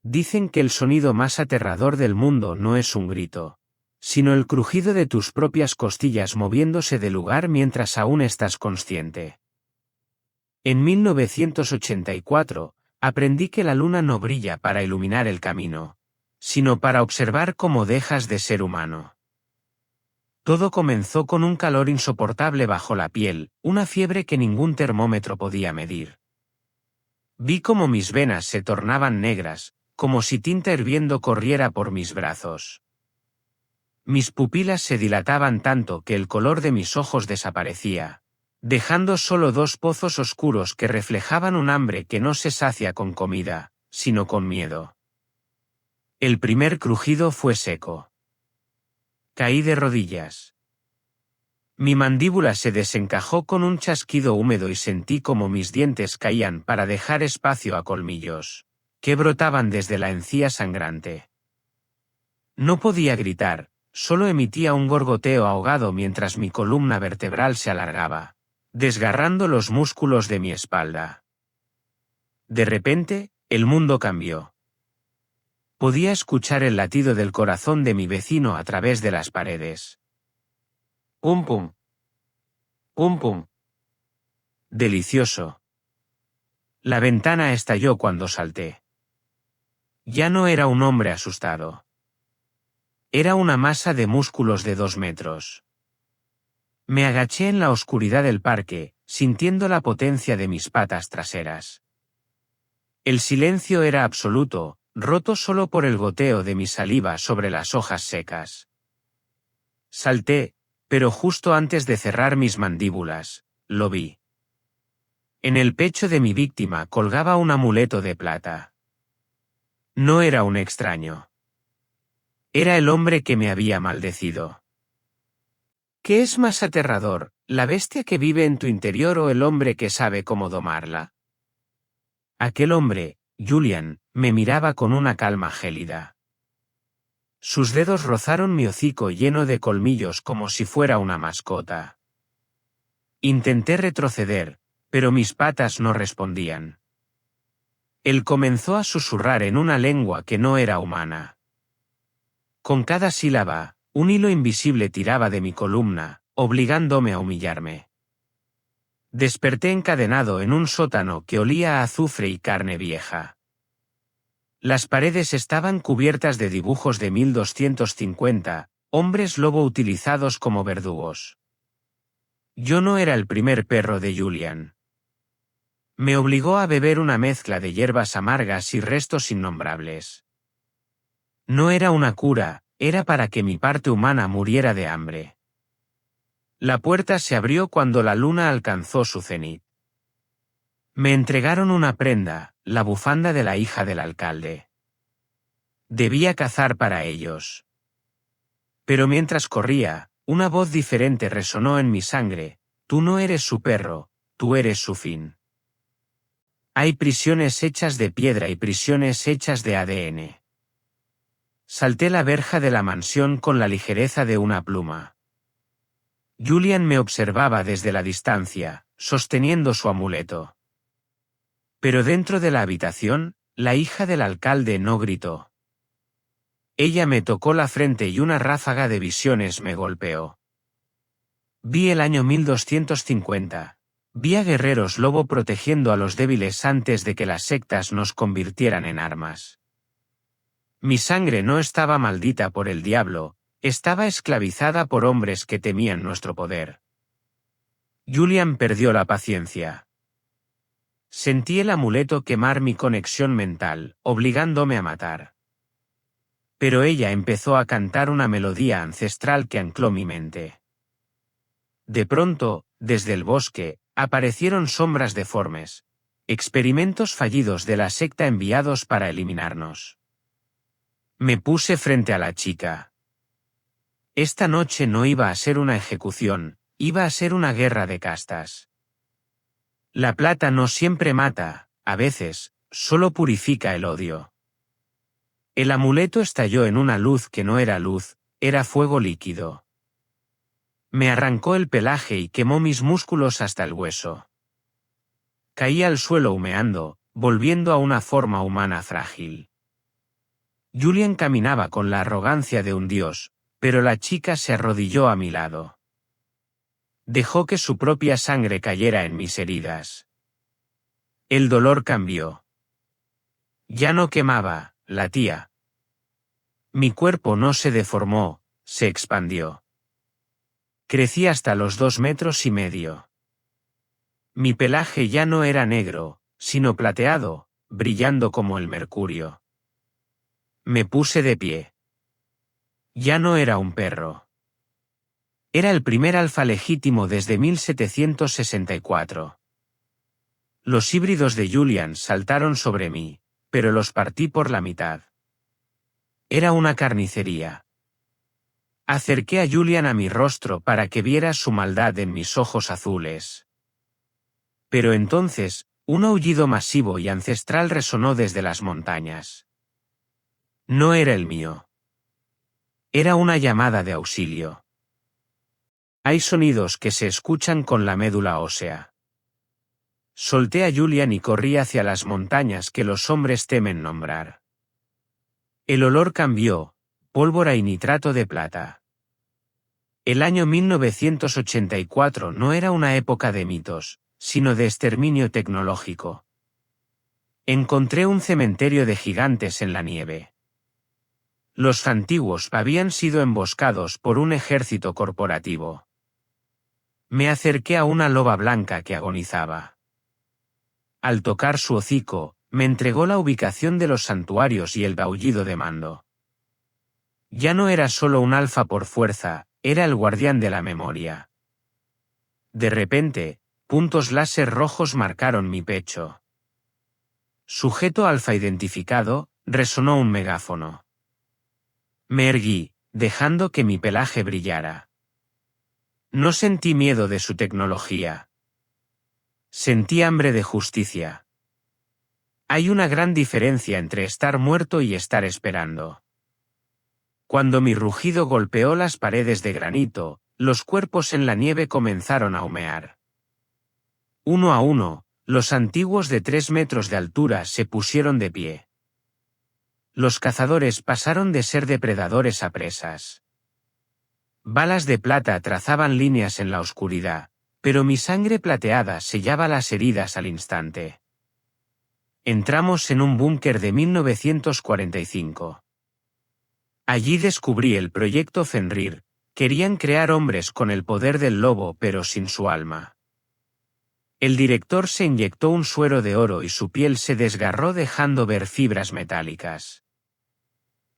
Dicen que el sonido más aterrador del mundo no es un grito, sino el crujido de tus propias costillas moviéndose de lugar mientras aún estás consciente. En 1984, aprendí que la luna no brilla para iluminar el camino, sino para observar cómo dejas de ser humano. Todo comenzó con un calor insoportable bajo la piel, una fiebre que ningún termómetro podía medir. Vi cómo mis venas se tornaban negras, como si tinta hirviendo corriera por mis brazos. Mis pupilas se dilataban tanto que el color de mis ojos desaparecía, dejando solo dos pozos oscuros que reflejaban un hambre que no se sacia con comida, sino con miedo. El primer crujido fue seco. Caí de rodillas. Mi mandíbula se desencajó con un chasquido húmedo y sentí como mis dientes caían para dejar espacio a colmillos, que brotaban desde la encía sangrante. No podía gritar, solo emitía un gorgoteo ahogado mientras mi columna vertebral se alargaba, desgarrando los músculos de mi espalda. De repente, el mundo cambió. Podía escuchar el latido del corazón de mi vecino a través de las paredes. Pum pum. Pum pum. Delicioso. La ventana estalló cuando salté. Ya no era un hombre asustado. Era una masa de músculos de 2 metros. Me agaché en la oscuridad del parque, sintiendo la potencia de mis patas traseras. El silencio era absoluto, roto solo por el goteo de mi saliva sobre las hojas secas. Salté, pero justo antes de cerrar mis mandíbulas, lo vi. En el pecho de mi víctima colgaba un amuleto de plata. No era un extraño. Era el hombre que me había maldecido. ¿Qué es más aterrador, la bestia que vive en tu interior o el hombre que sabe cómo domarla? Aquel hombre, Julian, me miraba con una calma gélida. Sus dedos rozaron mi hocico lleno de colmillos como si fuera una mascota. Intenté retroceder, pero mis patas no respondían. Él comenzó a susurrar en una lengua que no era humana. Con cada sílaba, un hilo invisible tiraba de mi columna, obligándome a humillarme. Desperté encadenado en un sótano que olía a azufre y carne vieja. Las paredes estaban cubiertas de dibujos de 1250, hombres lobo utilizados como verdugos. Yo no era el primer perro de Julian. Me obligó a beber una mezcla de hierbas amargas y restos innombrables. No era una cura, era para que mi parte humana muriera de hambre. La puerta se abrió cuando la luna alcanzó su cenit. Me entregaron una prenda, la bufanda de la hija del alcalde. Debía cazar para ellos. Pero mientras corría, una voz diferente resonó en mi sangre: tú no eres su perro, tú eres su fin. Hay prisiones hechas de piedra y prisiones hechas de ADN. Salté la verja de la mansión con la ligereza de una pluma. Julian me observaba desde la distancia, sosteniendo su amuleto. Pero dentro de la habitación, la hija del alcalde no gritó. Ella me tocó la frente y una ráfaga de visiones me golpeó. Vi el año 1250. Vi a guerreros lobo protegiendo a los débiles antes de que las sectas nos convirtieran en armas. Mi sangre no estaba maldita por el diablo, estaba esclavizada por hombres que temían nuestro poder. Julian perdió la paciencia. Sentí el amuleto quemar mi conexión mental, obligándome a matar. Pero ella empezó a cantar una melodía ancestral que ancló mi mente. De pronto, desde el bosque, aparecieron sombras deformes, experimentos fallidos de la secta enviados para eliminarnos. Me puse frente a la chica. Esta noche no iba a ser una ejecución, iba a ser una guerra de castas. La plata no siempre mata, a veces, solo purifica el odio. El amuleto estalló en una luz que no era luz, era fuego líquido. Me arrancó el pelaje y quemó mis músculos hasta el hueso. Caí al suelo humeando, volviendo a una forma humana frágil. Julian caminaba con la arrogancia de un dios, pero la chica se arrodilló a mi lado. Dejó que su propia sangre cayera en mis heridas. El dolor cambió. Ya no quemaba, latía. Mi cuerpo no se deformó, se expandió. Crecí hasta los 2,5 metros. Mi pelaje ya no era negro, sino plateado, brillando como el mercurio. Me puse de pie. Ya no era un perro. Era el primer alfa legítimo desde 1764. Los híbridos de Julian saltaron sobre mí, pero los partí por la mitad. Era una carnicería. Acerqué a Julian a mi rostro para que viera su maldad en mis ojos azules. Pero entonces, un aullido masivo y ancestral resonó desde las montañas. No era el mío. Era una llamada de auxilio. Hay sonidos que se escuchan con la médula ósea. Solté a Julian y corrí hacia las montañas que los hombres temen nombrar. El olor cambió, pólvora y nitrato de plata. El año 1984 no era una época de mitos, sino de exterminio tecnológico. Encontré un cementerio de gigantes en la nieve. Los antiguos habían sido emboscados por un ejército corporativo. Me acerqué a una loba blanca que agonizaba. Al tocar su hocico, me entregó la ubicación de los santuarios y el aullido de mando. Ya no era solo un alfa por fuerza, era el guardián de la memoria. De repente, puntos láser rojos marcaron mi pecho. Sujeto alfa identificado, resonó un megáfono. Me erguí, dejando que mi pelaje brillara. No sentí miedo de su tecnología. Sentí hambre de justicia. Hay una gran diferencia entre estar muerto y estar esperando. Cuando mi rugido golpeó las paredes de granito, los cuerpos en la nieve comenzaron a humear. Uno a uno, los antiguos de 3 metros de altura se pusieron de pie. Los cazadores pasaron de ser depredadores a presas. Balas de plata trazaban líneas en la oscuridad, pero mi sangre plateada sellaba las heridas al instante. Entramos en un búnker de 1945. Allí descubrí el proyecto Fenrir. Querían crear hombres con el poder del lobo pero sin su alma. El director se inyectó un suero de oro y su piel se desgarró dejando ver fibras metálicas.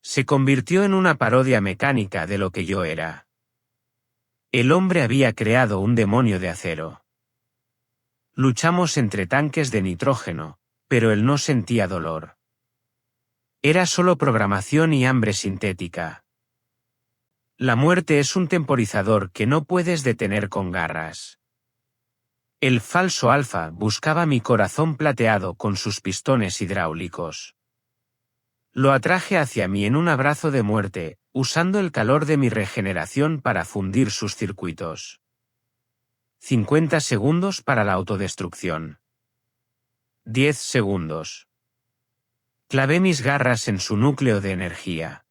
Se convirtió en una parodia mecánica de lo que yo era. El hombre había creado un demonio de acero. Luchamos entre tanques de nitrógeno, pero él no sentía dolor. Era solo programación y hambre sintética. La muerte es un temporizador que no puedes detener con garras. El falso alfa buscaba mi corazón plateado con sus pistones hidráulicos. Lo atraje hacia mí en un abrazo de muerte, usando el calor de mi regeneración para fundir sus circuitos. 50 segundos para la autodestrucción. 10 segundos. Clavé mis garras en su núcleo de energía.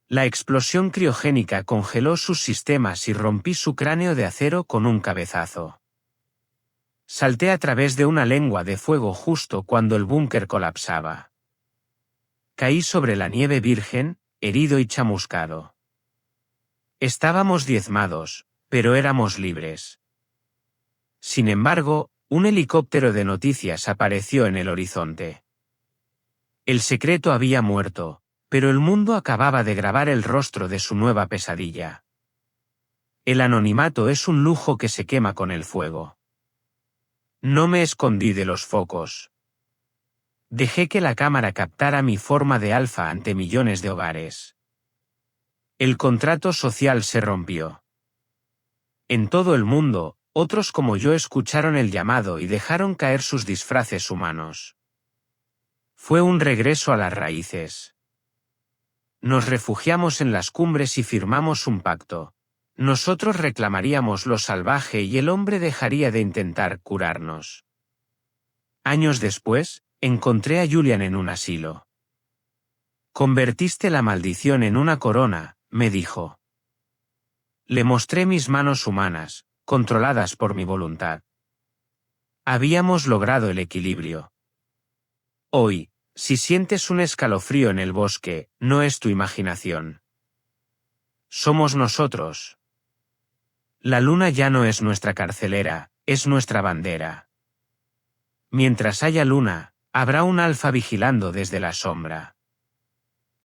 La explosión criogénica congeló sus sistemas y rompí su cráneo de acero con un cabezazo. Salté a través de una lengua de fuego justo cuando el búnker colapsaba. Caí sobre la nieve virgen, herido y chamuscado. Estábamos diezmados, pero éramos libres. Sin embargo, un helicóptero de noticias apareció en el horizonte. El secreto había muerto, pero el mundo acababa de grabar el rostro de su nueva pesadilla. El anonimato es un lujo que se quema con el fuego. No me escondí de los focos. Dejé que la cámara captara mi forma de alfa ante millones de hogares. El contrato social se rompió. En todo el mundo, otros como yo escucharon el llamado y dejaron caer sus disfraces humanos. Fue un regreso a las raíces. Nos refugiamos en las cumbres y firmamos un pacto. Nosotros reclamaríamos lo salvaje y el hombre dejaría de intentar curarnos. Años después, encontré a Julian en un asilo. Convertiste la maldición en una corona, me dijo. Le mostré mis manos humanas, controladas por mi voluntad. Habíamos logrado el equilibrio. Hoy, si sientes un escalofrío en el bosque, no es tu imaginación. Somos nosotros. La luna ya no es nuestra carcelera, es nuestra bandera. Mientras haya luna, habrá un alfa vigilando desde la sombra.